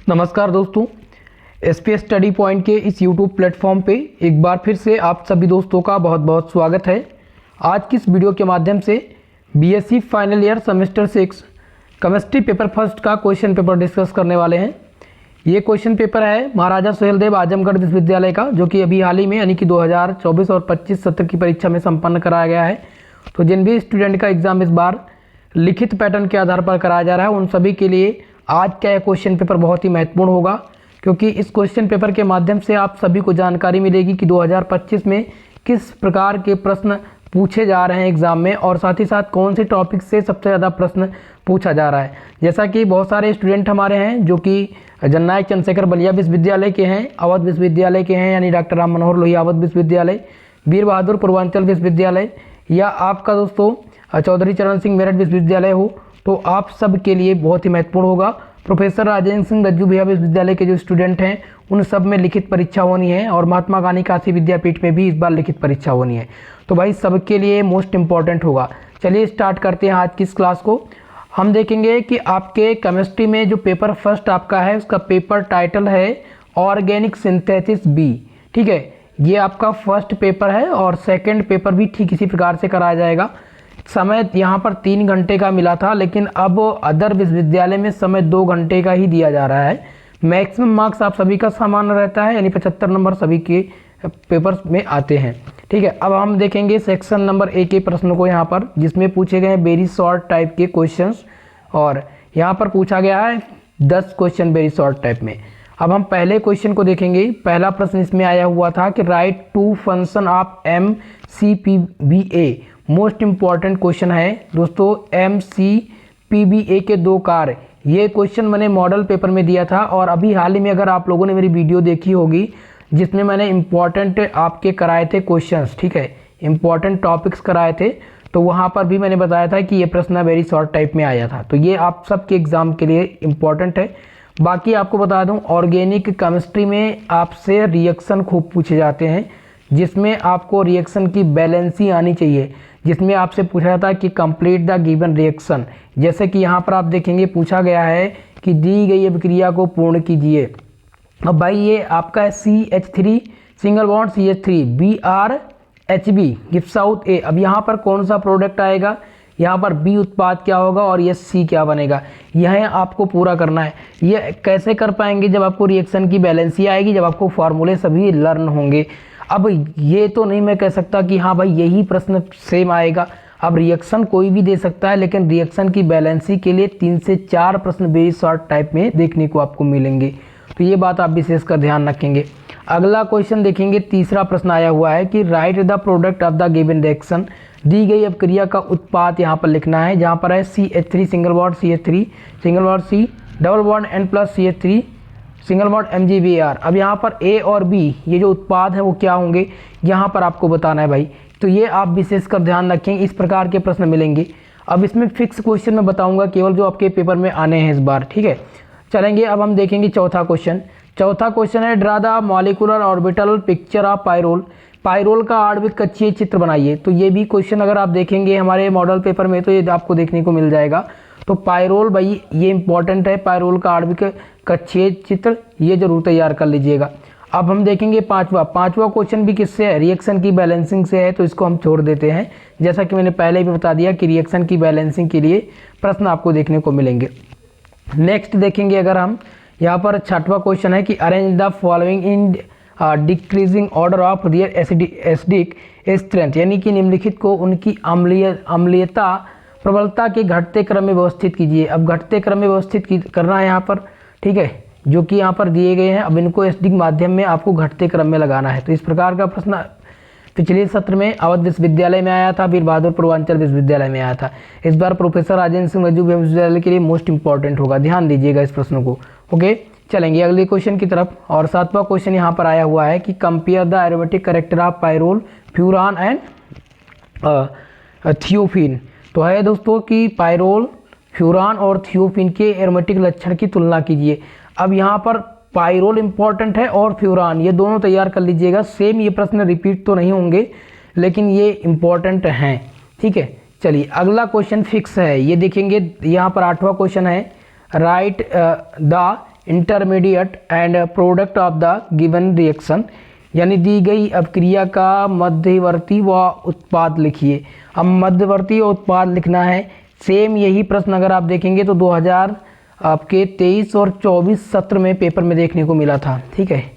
नमस्कार दोस्तों, SPS study point के इस यूट्यूब प्लेटफॉर्म पे एक बार फिर से आप सभी दोस्तों का बहुत बहुत स्वागत है। आज की इस वीडियो के माध्यम से BSc final year semester 6 chemistry paper first का क्वेश्चन पेपर डिस्कस करने वाले हैं। ये क्वेश्चन पेपर है महाराजा सुहेलदेव आजमगढ़ विश्वविद्यालय का, जो कि अभी हाल ही में यानी कि 2024 और 25 सत्र की परीक्षा में संपन्न कराया गया है। तो जिन भी स्टूडेंट का एग्जाम इस बार लिखित पैटर्न के आधार पर कराया जा रहा है, उन सभी के लिए आज का यह क्वेश्चन पेपर बहुत ही महत्वपूर्ण होगा, क्योंकि इस क्वेश्चन पेपर के माध्यम से आप सभी को जानकारी मिलेगी कि 2025 में किस प्रकार के प्रश्न पूछे जा रहे हैं एग्जाम में, और साथ ही साथ कौन से टॉपिक से सबसे ज़्यादा प्रश्न पूछा जा रहा है। जैसा कि बहुत सारे स्टूडेंट हमारे हैं जो कि जननायक चंद्रशेखर बलिया विश्वविद्यालय के हैं, अवध विश्वविद्यालय के हैं यानी डॉक्टर राम मनोहर लोहिया अवध विश्वविद्यालय, वीर बहादुर पूर्वांचल विश्वविद्यालय, या आपका दोस्तों चौधरी चरण सिंह मेरठ विश्वविद्यालय हो, तो आप सब के लिए बहुत ही महत्वपूर्ण होगा। प्रोफेसर राजेंद्र सिंह रज्जू भैया विश्वविद्यालय के जो स्टूडेंट हैं उन सब में लिखित परीक्षा होनी है, और महात्मा गांधी काशी विद्यापीठ में भी इस बार लिखित परीक्षा होनी है। तो भाई सबके लिए मोस्ट इंपॉर्टेंट होगा। चलिए स्टार्ट करते हैं आज की इस क्लास को। हम देखेंगे कि आपके केमिस्ट्री में जो पेपर फर्स्ट आपका है उसका पेपर टाइटल है ऑर्गेनिक सिंथेसिस बी। ठीक है, ये आपका फर्स्ट पेपर है और सेकंड पेपर भी ठीक इसी प्रकार से कराया जाएगा। समय यहाँ पर 3 घंटे का मिला था, लेकिन अब अदर विश्वविद्यालय में समय 2 घंटे का ही दिया जा रहा है। मैक्सिमम मार्क्स आप सभी का समान रहता है, यानी 75 नंबर सभी के पेपर्स में आते हैं। ठीक है, अब हम देखेंगे सेक्शन नंबर 1 के प्रश्न को यहाँ पर, जिसमें पूछे गए हैं वेरी शॉर्ट टाइप के क्वेश्चंस, और यहाँ पर पूछा गया है 10 क्वेश्चन वेरी शॉर्ट टाइप में। अब हम पहले क्वेश्चन को देखेंगे। पहला प्रश्न इसमें आया हुआ था कि right to function of MCPBA। Most important question है दोस्तों, MCPBA के 2 कार्य। ये क्वेश्चन मैंने मॉडल पेपर में दिया था, और अभी हाल ही में अगर आप लोगों ने मेरी वीडियो देखी होगी जिसमें मैंने इम्पॉर्टेंट आपके कराए थे क्वेश्चंस, ठीक है, इम्पॉर्टेंट टॉपिक्स कराए थे, तो वहाँ पर भी मैंने बताया था कि ये प्रश्न वेरी शॉर्ट टाइप में आया था। तो ये आप सबके एग्जाम के लिए इम्पॉर्टेंट है। बाकी आपको बता दूं, ऑर्गेनिक केमिस्ट्री में आपसे रिएक्शन खूब पूछे जाते हैं, जिसमें आपको रिएक्शन की बैलेंसी आनी चाहिए, जिसमें आपसे पूछा जाता है कि कंप्लीट द गिवन रिएक्शन। जैसे कि यहाँ पर आप देखेंगे पूछा गया है कि दी गई अभिक्रिया को पूर्ण कीजिए। अब भाई ये आपका है CH3 single bond CH3 BRHB gives out A। अब यहाँ पर कौन सा प्रोडक्ट आएगा, यहाँ पर B उत्पाद क्या होगा और ये C क्या बनेगा, यह आपको पूरा करना है। ये कैसे कर पाएंगे, जब आपको रिएक्शन की बैलेंसी आएगी, जब आपको फार्मूले सभी लर्न होंगे। अब ये तो नहीं मैं कह सकता कि हाँ भाई यही प्रश्न सेम आएगा। अब रिएक्शन कोई भी दे सकता है, लेकिन रिएक्शन की बैलेंसी के लिए 3 से 4 प्रश्न वेरी शॉर्ट टाइप में देखने को आपको मिलेंगे, तो ये बात आप विशेषकर ध्यान रखेंगे। अगला क्वेश्चन देखेंगे, तीसरा प्रश्न आया हुआ है कि right the product of the given reaction. दी गई अभिक्रिया का उत्पाद यहाँ पर लिखना है, जहाँ पर है CH3 single bond CH3 single bond C double bond N plus CH3 single bond MgBr। अब यहाँ पर A और B ये जो उत्पाद हैं वो क्या होंगे, यहाँ पर आपको बताना है भाई। तो ये आप विशेषकर ध्यान रखें, इस प्रकार के प्रश्न मिलेंगे। अब इसमें फिक्स क्वेश्चन मैं बताऊंगा केवल जो आपके पेपर में आने हैं इस बार, ठीक है। चलेंगे, अब हम देखेंगे चौथा क्वेश्चन। चौथा क्वेश्चन है draw the molecular orbital picture of pyrrole. Pyrrole का आणविक कक्षीय चित्र बनाइए। तो ये भी क्वेश्चन अगर आप देखेंगे हमारे मॉडल पेपर में तो ये आपको देखने को मिल जाएगा। तो पायरोल भाई ये इंपॉर्टेंट है, पायरोल का आणविक कक्षीय चित्र ये जरूर तैयार कर लीजिएगा। अब हम देखेंगे पांचवा क्वेश्चन भी किससे है, रिएक्शन की बैलेंसिंग से है, तो इसको हम छोड़ देते हैं। जैसा कि मैंने पहले भी बता दिया कि रिएक्शन की बैलेंसिंग के लिए प्रश्न आपको देखने को मिलेंगे। नेक्स्ट देखेंगे अगर हम, यहाँ पर 6वां क्वेश्चन है कि arrange the following in decreasing order of real acidic strength, यानी कि निम्नलिखित को उनकी अम्लीयता प्रबलता के घटते क्रम में व्यवस्थित कीजिए। अब घटते क्रम में व्यवस्थित करना है यहाँ पर, ठीक है, जो कि यहाँ पर दिए गए हैं। अब इनको एसिडिक माध्यम में आपको घटते क्रम में लगाना है। तो इस प्रकार का प्रश्न पिछले सत्र में अवध विश्वविद्यालय में आया था, वीर बहादुर पूर्वांचल विश्वविद्यालय में आया था। इस बार प्रोफेसर राजेंद्र सिंह रज्जू विश्वविद्यालय के लिए मोस्ट इंपॉर्टेंट होगा, ध्यान दीजिएगा इस प्रश्न को। ओके, चलेंगे अगले क्वेश्चन की तरफ। और 7वां क्वेश्चन यहाँ पर आया हुआ है कि compare the aromatic character of pyrrole furan and thiophene. तो है दोस्तों कि पायरोल, फ्यूरान और थियोफिन के एरोमेटिक लक्षण की तुलना कीजिए। अब यहाँ पर पायरोल इंपॉर्टेंट है और फ्यूरान, ये दोनों तैयार कर लीजिएगा। सेम ये प्रश्न रिपीट तो नहीं होंगे, लेकिन ये इंपॉर्टेंट हैं, ठीक है। चलिए अगला क्वेश्चन फिक्स है, ये देखेंगे। यहाँ पर 8वां क्वेश्चन है right the intermediate and product of the given reaction, यानी दी गई अभिक्रिया का मध्यवर्ती व उत्पाद लिखिए। अब मध्यवर्ती और उत्पाद लिखना है। सेम यही प्रश्न अगर आप देखेंगे तो 2023 और 24 सत्र में पेपर में देखने को मिला था। ठीक है,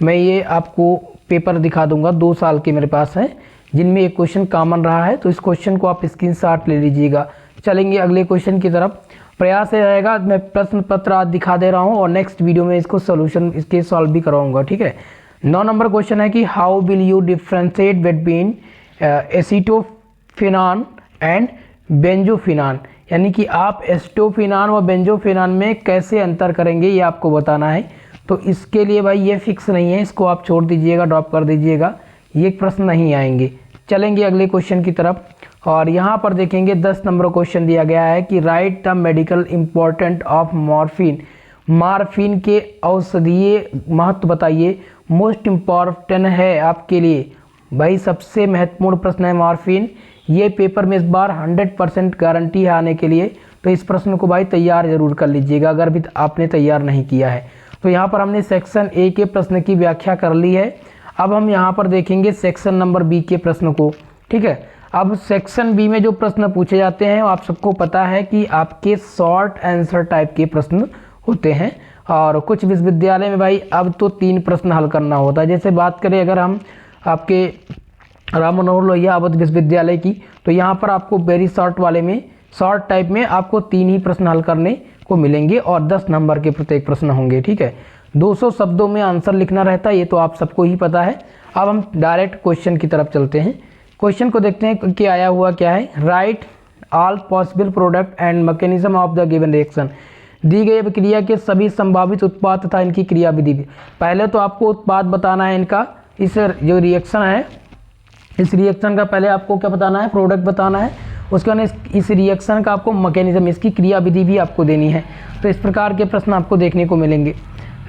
मैं ये आपको पेपर दिखा दूंगा, 2 साल के मेरे पास हैं जिनमें एक क्वेश्चन कॉमन रहा है, तो इस क्वेश्चन को आप स्क्रीनशॉट ले लीजिएगा। चलेंगे अगले क्वेश्चन की तरफ। प्रयास ये रहेगा, मैं प्रश्न पत्र आज दिखा दे रहा हूँ और नेक्स्ट वीडियो में इसको सोल्यूशन इसके सॉल्व भी करवाऊंगा। ठीक है, 9 नंबर क्वेश्चन है कि how will you differentiate between acetophenone and benzophenone, यानी कि आप एसिटोफिनान व बेंजोफिनान में कैसे अंतर करेंगे ये आपको बताना है। तो इसके लिए भाई ये फिक्स नहीं है, इसको आप छोड़ दीजिएगा, ड्रॉप कर दीजिएगा, ये प्रश्न नहीं आएंगे। चलेंगे अगले क्वेश्चन की तरफ और यहाँ पर देखेंगे 10 नंबर क्वेश्चन दिया गया है कि right the medical important of morphine, morphine के औषधीय महत्व बताइए। मोस्ट इम्पॉर्टेंट है आपके लिए भाई, सबसे महत्वपूर्ण प्रश्न है मॉर्फिन। ये पेपर में इस बार 100% गारंटी है आने के लिए, तो इस प्रश्न को भाई तैयार जरूर कर लीजिएगा अगर भी आपने तैयार नहीं किया है। तो यहाँ पर हमने सेक्शन ए के प्रश्न की व्याख्या कर ली है। अब हम यहाँ पर देखेंगे सेक्शन नंबर बी के प्रश्न को। ठीक है, अब सेक्शन बी में जो प्रश्न पूछे जाते हैं आप सबको पता है कि आपके शॉर्ट आंसर टाइप के प्रश्न होते हैं और कुछ विश्वविद्यालय में भाई अब तो 3 प्रश्न हल करना होता है। जैसे बात करें अगर हम आपके राम मनोहर लोहिया अवध विश्वविद्यालय की, तो यहाँ पर आपको वेरी शॉर्ट वाले में, शॉर्ट टाइप में आपको 3 ही प्रश्न हल करने को मिलेंगे और 10 नंबर के प्रत्येक प्रश्न होंगे। ठीक है, 200 शब्दों में आंसर लिखना रहता है, ये तो आप सबको ही पता है। अब हम डायरेक्ट क्वेश्चन की तरफ चलते हैं। क्वेश्चन को देखते हैं कि आया हुआ क्या है। Right all possible product and mechanism of the given reaction, दी गई अभिक्रिया के सभी संभावित उत्पाद तथा इनकी क्रियाविधि। पहले तो आपको उत्पाद बताना है इनका, इस जो रिएक्शन है इस रिएक्शन का पहले आपको क्या बताना है, प्रोडक्ट बताना है। उसके बाद इस रिएक्शन का आपको मैकेनिज्म, इसकी क्रियाविधि भी आपको देनी है। तो इस प्रकार के प्रश्न आपको देखने को मिलेंगे।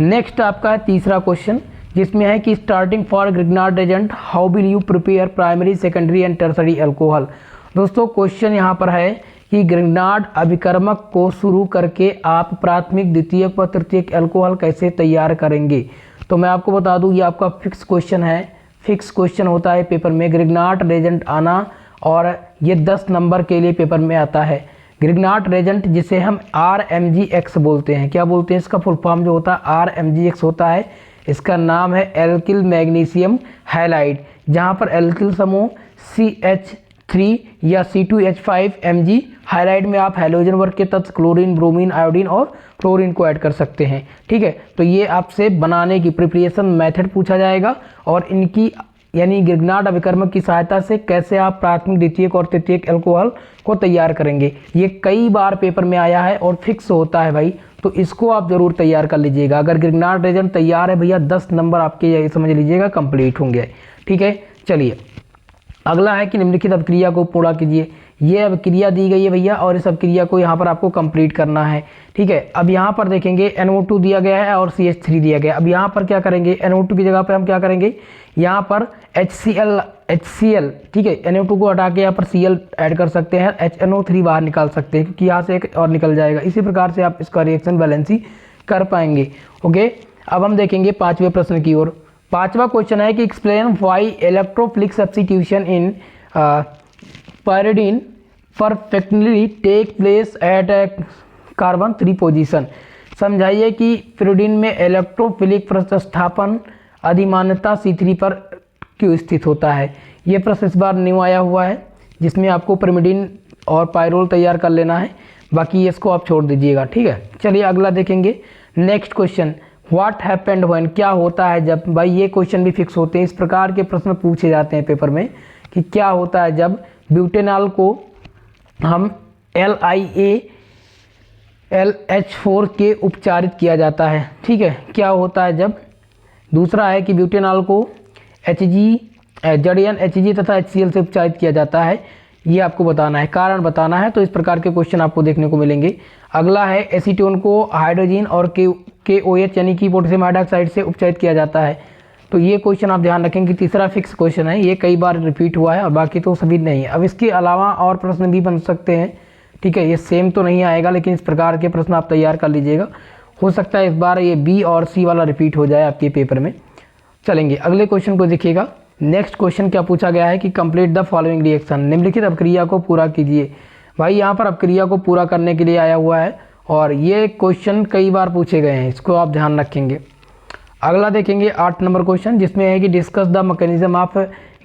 नेक्स्ट आपका है तीसरा क्वेश्चन, जिसमें है कि starting for Grignard agent how will you prepare primary secondary and tertiary alcohol. दोस्तों क्वेश्चन यहाँ पर है कि ग्रिग्नार्ड अभिकर्मक को शुरू करके आप प्राथमिक, द्वितीयक व तृतीयक अल्कोहल कैसे तैयार करेंगे। तो मैं आपको बता दूं ये आपका फिक्स क्वेश्चन है, फिक्स क्वेश्चन होता है पेपर में ग्रिग्नार्ड रेजेंट आना, और ये 10 नंबर के लिए पेपर में आता है। ग्रिग्नार्ड रेजेंट जिसे हम RMGX बोलते हैं, क्या बोलते हैं, इसका फुल फॉर्म जो होता है RMGX होता है। इसका नाम है एल्किल मैग्नीशियम हैलाइड, जहाँ पर एल्किल समूह CH3 या C2H5Mg, हाइलाइड में आप हैलोजन वर्ग के तत्व क्लोरीन, ब्रोमीन, आयोडीन और फ्लोरीन को ऐड कर सकते हैं। ठीक है, तो ये आपसे बनाने की प्रिपरेशन मेथड पूछा जाएगा और इनकी यानी ग्रिग्नार्ड अभिकर्मक की सहायता से कैसे आप प्राथमिक, द्वितीयक और तृतीयक अल्कोहल को तैयार करेंगे। ये कई बार पेपर में आया है और फिक्स होता है भाई, तो इसको आप जरूर तैयार कर लीजिएगा। अगर ग्रिग्नार्ड रेजेंट तैयार है भैया 10 नंबर आपके ये समझ लीजिएगा कंप्लीट होंगे। ठीक है, चलिए अगला है कि निम्नलिखित अभिक्रिया को पूरा कीजिए। ये अभिक्रिया दी गई है भैया और इस अभिक्रिया को यहाँ पर आपको कंप्लीट करना है। ठीक है, अब यहाँ पर देखेंगे NO2 दिया गया है और CH3 दिया गया है। अब यहाँ पर क्या करेंगे, NO2 की जगह पे हम क्या करेंगे, यहाँ पर HCl, ठीक है, NO2 को हटा के यहाँ पर Cl ऐड कर सकते हैं, HNO3 बाहर निकाल सकते हैं क्योंकि यहाँ से एक और निकल जाएगा। इसी प्रकार से आप इसका रिएक्शन बैलेंसी कर पाएंगे। ओके, अब हम देखेंगे 5वें प्रश्न की ओर। 5वां क्वेश्चन है कि explain why electrophilic substitution in pyridine perfectly take place at carbon 3 position. समझाइए कि pyridine में इलेक्ट्रोफिलिक प्रतिस्थापन अधिमान्यता C3 पर क्यों स्थित होता है। ये प्रश्न इस बार न्यू आया हुआ है, जिसमें आपको pyridine और पायरोल तैयार कर लेना है, बाकी इसको आप छोड़ दीजिएगा। ठीक है, चलिए अगला देखेंगे। Next question, what happened when, क्या होता है जब। भाई ये क्वेश्चन भी फिक्स होते हैं, इस प्रकार के प्रश्न पूछे जाते हैं पेपर में कि क्या होता है जब ब्यूटेनॉल को हम LiAlH4 के उपचारित किया जाता है। ठीक है, क्या होता है जब। दूसरा है कि ब्यूटेनॉल को जड़ियन Hg तथा HCl से उपचारित किया जाता है, ये आपको बताना है, कारण बताना है। तो इस प्रकार के क्वेश्चन आपको देखने को मिलेंगे। अगला है एसीटोन को हाइड्रोजन और KOH यानी कि पोटेशियम हाइड्रोक्साइड से उपचारित किया जाता है। तो ये क्वेश्चन आप ध्यान रखेंगे, तीसरा फिक्स क्वेश्चन है, ये कई बार रिपीट हुआ है और बाकी तो सभी नहीं है। अब इसके अलावा और प्रश्न भी बन सकते हैं। ठीक है, ये सेम तो नहीं आएगा लेकिन इस प्रकार के प्रश्न आप तैयार कर लीजिएगा। हो सकता है इस बार ये बी और सी वाला रिपीट हो जाए आपके पेपर में। चलेंगे अगले क्वेश्चन को देखिएगा। नेक्स्ट क्वेश्चन क्या पूछा गया है कि कंप्लीट द फॉलोइंग रिएक्शन, निम्नलिखित अभिक्रिया को पूरा कीजिए। भाई यहाँ पर अभिक्रिया को पूरा करने के लिए आया हुआ है और ये क्वेश्चन कई बार पूछे गए हैं, इसको आप ध्यान रखेंगे। अगला देखेंगे 8 नंबर क्वेश्चन, जिसमें है कि discuss the mechanism of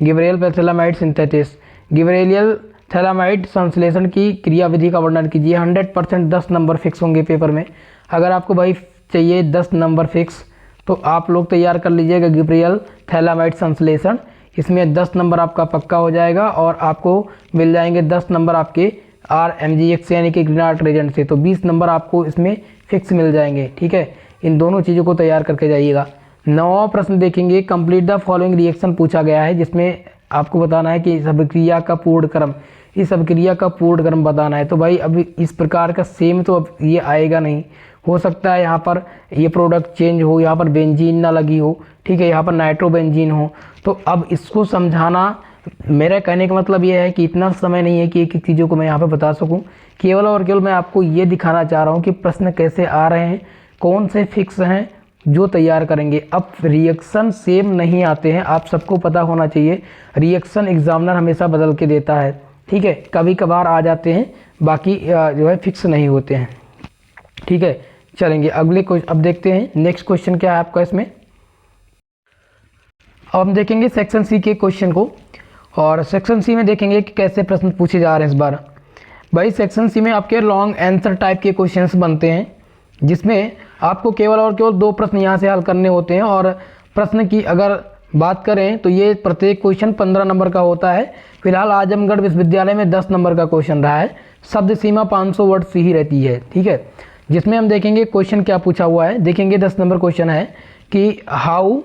Gabriel phthalimide synthesis, Gabriel phthalimide संश्लेषण की क्रियाविधि का वर्णन कीजिए। 100% 10 नंबर फिक्स होंगे पेपर में। अगर आपको भाई चाहिए 10 नंबर फिक्स तो आप लोग तैयार कर लीजिएगा गिबरेलियल थैलामाइड संश्लेषण, इसमें 10 नंबर आपका पक्का हो जाएगा और आपको मिल जाएंगे 10 नंबर आपके RMGX यानी कि ग्रीनहार्ट रेजेंट से, तो 20 नंबर आपको इसमें फिक्स मिल जाएंगे। ठीक है, इन दोनों चीज़ों को तैयार करके जाइएगा। 9वां प्रश्न देखेंगे, कंप्लीट द फॉलोइंग रिएक्शन पूछा गया है, जिसमें आपको बताना है कि इस अभिक्रिया का पूर्ण क्रम, इस अभिक्रिया का पूर्ण क्रम बताना है। तो भाई अभी इस प्रकार का सेम तो अब ये आएगा नहीं, हो सकता है यहाँ पर ये प्रोडक्ट चेंज हो, यहाँ पर बेंजीन ना लगी हो, ठीक है, यहाँ पर नाइट्रोबेंजीन हो। तो अब इसको समझाना, मेरा कहने का मतलब ये है कि इतना समय नहीं है कि एक एक चीज़ों को मैं यहाँ पे बता सकूँ। केवल और केवल मैं आपको ये दिखाना चाह रहा हूँ कि प्रश्न कैसे आ रहे हैं, कौन से फिक्स हैं जो तैयार करेंगे। अब रिएक्शन सेम नहीं आते हैं, आप सबको पता होना चाहिए। रिएक्शन एग्जामिनर हमेशा बदल के देता है, ठीक है, कभी कभार आ जाते हैं, बाकी जो है फिक्स नहीं होते हैं। ठीक है, चलेंगे अगले क्वेश्चन। अब देखते हैं नेक्स्ट क्वेश्चन क्या है आपका इसमें। अब हम देखेंगे सेक्शन सी के क्वेश्चन को, और सेक्शन सी में देखेंगे कि कैसे प्रश्न पूछे जा रहे हैं इस बार। भाई सेक्शन सी में आपके लॉन्ग आंसर टाइप के क्वेश्चंस बनते हैं, जिसमें आपको केवल और केवल 2 प्रश्न यहाँ से हल करने होते हैं। और प्रश्न की अगर बात करें तो ये प्रत्येक क्वेश्चन 15 नंबर का होता है। फिलहाल आजमगढ़ विश्वविद्यालय में 10 नंबर का क्वेश्चन रहा है, शब्द सीमा 500 वर्ड से ही रहती है। ठीक है, जिसमें हम देखेंगे क्वेश्चन क्या पूछा हुआ है। देखेंगे 10 नंबर क्वेश्चन है कि how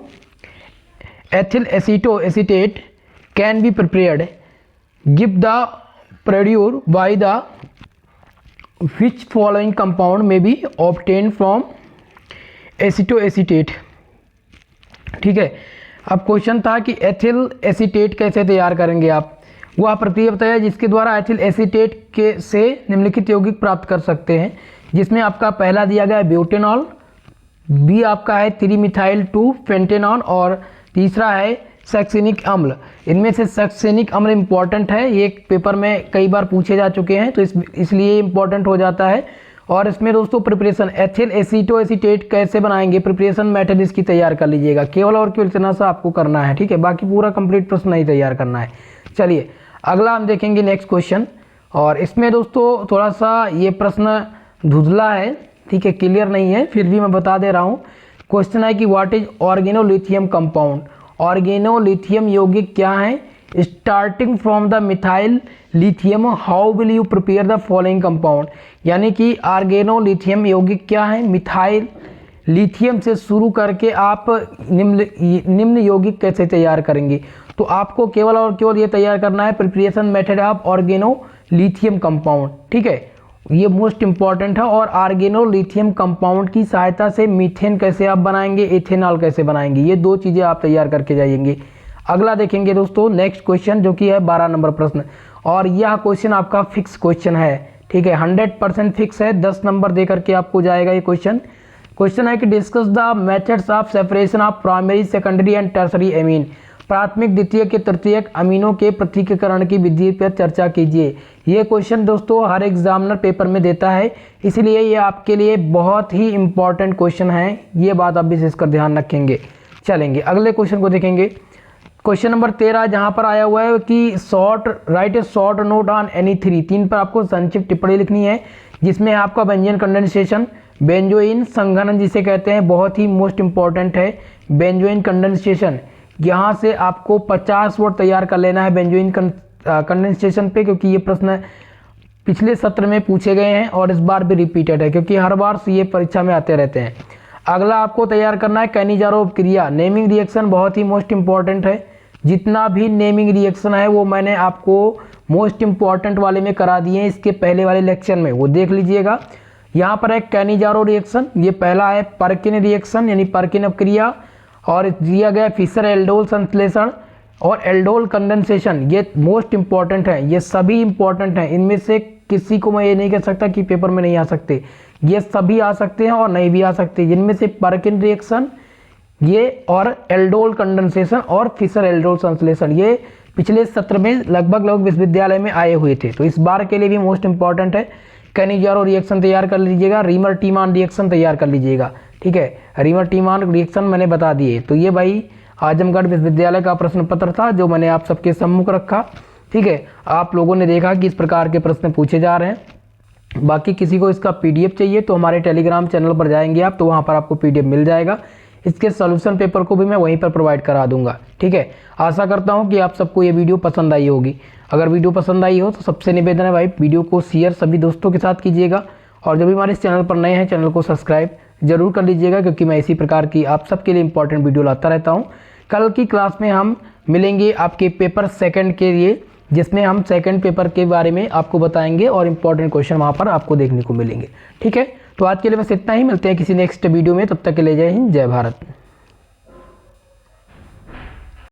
ethyl acetate can be prepared, give the procedure by the which following compound may be obtained from acetoacetate. ठीक है, अब क्वेश्चन था कि एथिल एसीटेट कैसे तैयार करेंगे आप, वह प्रक्रिया बताया जिसके द्वारा एथिल एसीटेट के से निम्नलिखित यौगिक प्राप्त कर सकते हैं, जिसमें आपका पहला दिया गया है ब्यूटेनॉल, बी आपका है 3-मिथाइल-2 पेंटेनॉल और तीसरा है सक्सेनिक अम्ल। इनमें से सक्सेनिक अम्ल इम्पॉर्टेंट है, ये पेपर में कई बार पूछे जा चुके हैं, तो इसलिए इम्पॉर्टेंट हो जाता है। और इसमें दोस्तों प्रिपरेशन एथिल एसीटोएसीटेट कैसे बनाएंगे, प्रिपरेशन मेथड इसकी तैयार कर लीजिएगा। केवल और केवल इतना सा आपको करना है, ठीक है, बाकी पूरा कंप्लीट प्रश्न नहीं तैयार करना है। चलिए अगला हम देखेंगे नेक्स्ट क्वेश्चन, और इसमें दोस्तों थोड़ा सा ये प्रश्न धुंधला है, ठीक है, क्लियर नहीं है, फिर भी मैं बता दे रहा हूँ। क्वेश्चन है कि what is organolithium compound, organolithium यौगिक क्या है, starting from the methyl lithium how will you prepare the following compound. यानी कि ऑर्गेनोलिथियम यौगिक क्या है, मिथाइल लिथियम से शुरू करके आप निम्न यौगिक कैसे तैयार करेंगे। तो आपको केवल और केवल ये तैयार करना है preparation method of organolithium compound. ठीक है, ये मोस्ट इंपॉर्टेंट है। और ऑर्गेनोलिथियम कंपाउंड की सहायता से मीथेन कैसे आप बनाएंगे, एथेनॉल कैसे बनाएंगे, ये 2 चीज़ें आप तैयार करके जाइएंगे। अगला देखेंगे दोस्तों नेक्स्ट क्वेश्चन, जो कि है 12 नंबर प्रश्न, और यह क्वेश्चन आपका फिक्स क्वेश्चन है। ठीक है, 100% फिक्स है, 10 नंबर दे करके आपको जाएगा ये क्वेश्चन। क्वेश्चन है कि discuss the methods of separation of primary secondary and tertiary amine, प्राथमिक द्वितीयक के तृतीयक अमीनों के पृथक्करण की विधि पर चर्चा कीजिए। ये क्वेश्चन दोस्तों हर एग्जामिनर पेपर में देता है, इसलिए ये आपके लिए बहुत ही इंपॉर्टेंट क्वेश्चन है, ये बात आप विशेष कर ध्यान रखेंगे। चलेंगे अगले क्वेश्चन को देखेंगे, क्वेश्चन नंबर 13, जहाँ पर आया हुआ है कि right A short note on any 3 पर आपको संक्षिप्त टिप्पणी लिखनी है, जिसमें आपका बेंजीन कंडेंसेशन, बेंजोइन संघनन जिसे कहते हैं, बहुत ही मोस्ट इंपॉर्टेंट है बेंजोइन कंडेंसेशन। यहाँ से आपको 50 वर्ड तैयार कर लेना है बेंजोइन कंडेंसेशन पे, क्योंकि ये प्रश्न पिछले सत्र में पूछे गए हैं और इस बार भी रिपीटेड है, क्योंकि हर बार से ये परीक्षा में आते रहते हैं। अगला आपको तैयार करना है कैनिजारोव क्रिया, नेमिंग रिएक्शन बहुत ही मोस्ट इंपॉर्टेंट है। जितना भी नेमिंग रिएक्शन है वो मैंने आपको मोस्ट इंपॉर्टेंट वाले में करा दिए हैं, इसके पहले वाले लेक्चर में, वो देख लीजिएगा। यहाँ पर है कैनिजारो रिएक्शन, ये पहला है पर्किन रिएक्शन यानी पर्किन अपक्रिया, और दिया गया फिशर एल्डोल संश्लेषण और एल्डोल कंडेंसेशन, ये मोस्ट इंपॉर्टेंट है, ये सभी इंपॉर्टेंट हैं। इनमें से किसी को मैं ये नहीं कह सकता कि पेपर में नहीं आ सकते, ये सभी आ सकते हैं और नहीं भी आ सकते, जिनमें से पर्किन रिएक्शन ये और एल्डोल कंडेंसेशन और फिशर एल्डोल संश्लेषण ये पिछले सत्र में लगभग विश्वविद्यालय में आए हुए थे। तो इस बार के लिए भी मोस्ट इंपॉर्टेंट है। कैनिजारो रिएक्शन तैयार कर लीजिएगा, रीमर टीमान रिएक्शन तैयार कर लीजिएगा, ठीक है। रीमर टीमान रिएक्शन मैंने बता दिए। तो ये भाई आजमगढ़ विश्वविद्यालय का प्रश्न पत्र था जो मैंने आप सबके सम्मुख रखा, ठीक है। आप लोगों ने देखा कि इस प्रकार के प्रश्न पूछे जा रहे हैं। बाकी किसी को इसका पीडीएफ चाहिए तो हमारे टेलीग्राम चैनल पर जाएंगे आप, तो वहाँ पर आपको पीडीएफ मिल जाएगा। इसके सॉल्यूशन पेपर को भी मैं वहीं पर प्रोवाइड करा दूंगा, ठीक है। आशा करता हूँ कि आप सबको ये वीडियो पसंद आई होगी। अगर वीडियो पसंद आई हो तो सबसे निवेदन है भाई, वीडियो को शेयर सभी दोस्तों के साथ कीजिएगा, और जो भी हमारे इस चैनल पर नए हैं चैनल को सब्सक्राइब जरूर कर लीजिएगा, क्योंकि मैं इसी प्रकार की आप सबके लिए इंपॉर्टेंट वीडियो लाता रहता हूँ। कल की क्लास में हम मिलेंगे आपके पेपर सेकंड के लिए, जिसमें हम सेकंड पेपर के बारे में आपको बताएंगे और इंपॉर्टेंट क्वेश्चन वहाँ पर आपको देखने को मिलेंगे, ठीक है। तो आज के लिए बस इतना ही, मिलते हैं किसी नेक्स्ट वीडियो में, तब तक के लिए जय हिंद जय भारत।